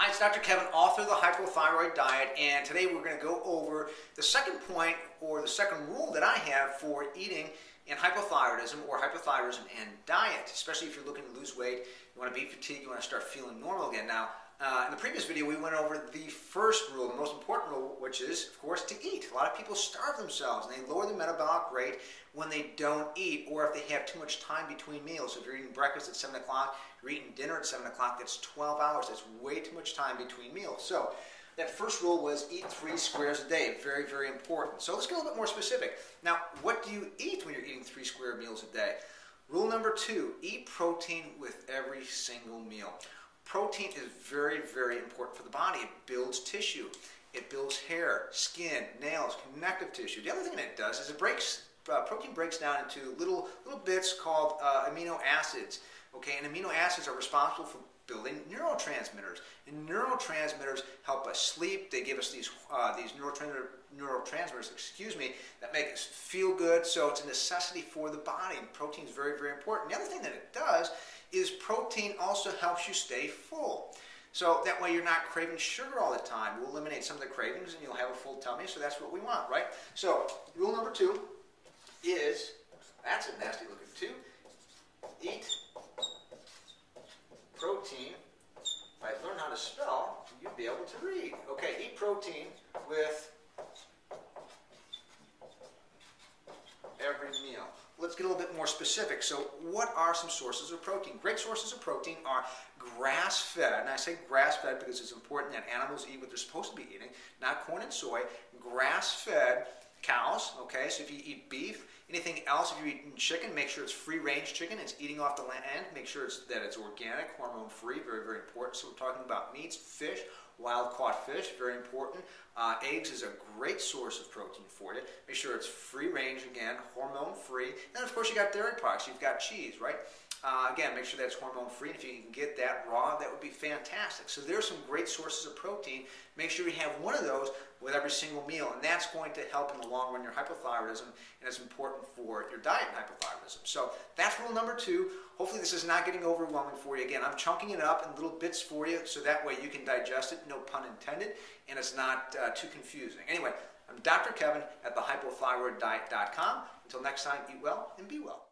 Hi, it's Dr. Kevin, author of the Hypothyroid Diet, and today we're going to go over the second point or the second rule that I have for eating in hypothyroidism or hypothyroidism and diet, especially if you're looking to lose weight, you want to beat fatigue, you want to start feeling normal again. Now, in the previous video, we went over the first rule, the most important rule, which is, of course, to eat. A lot of people starve themselves and they lower the metabolic rate when they don't eat or if they have too much time between meals. So if you're eating breakfast at 7 o'clock, you're eating dinner at 7 o'clock, that's 12 hours. That's way too much time between meals. So that first rule was eat 3 squares a day. Very, very important. So let's get a little bit more specific. Now, what do you eat when you're eating 3 square meals a day? Rule number 2, eat protein with every single meal. Protein is very, very important for the body. It builds tissue. It builds hair, skin, nails, connective tissue. The other thing that it does is protein breaks down into little bits called amino acids. Okay, and amino acids are responsible for building neurotransmitters. And neurotransmitters help us sleep. They give us these neurotransmitters, that make us feel good. So it's a necessity for the body. And protein is very, very important. The other thing that it does is protein also helps you stay full. So that way you're not craving sugar all the time. We'll eliminate some of the cravings and you'll have a full tummy, so that's what we want, right? So rule number 2 is, that's a nasty looking 2, eat protein. If I learn how to spell, you'd be able to read. Okay, eat protein with every meal. Let's get a little bit more specific. So what are some sources of protein? Great sources of protein are grass-fed, and I say grass-fed because it's important that animals eat what they're supposed to be eating, not corn and soy. Grass-fed cows, okay, so if you eat beef, anything else, if you're eating chicken, make sure it's free-range chicken, it's eating off the land, make sure that it's organic, hormone-free, very, very important. So we're talking about meats, fish, wild-caught fish, very important. Eggs is a great source of protein for you. Make sure it's free-range again, hormone-free. And of course you got dairy products, you've got cheese, right? Again, make sure that's hormone-free. If you can get that raw, that would be fantastic. So there's some great sources of protein. Make sure you have one of those with every single meal, and that's going to help in the long run your hypothyroidism, and it's important for your diet in hypothyroidism. So that's rule number 2. Hopefully this is not getting overwhelming for you. Again, I'm chunking it up in little bits for you, so that way you can digest it, no pun intended, and it's not too confusing. Anyway, I'm Dr. Kevin at thehypothyroiddiet.com. Until next time, eat well and be well.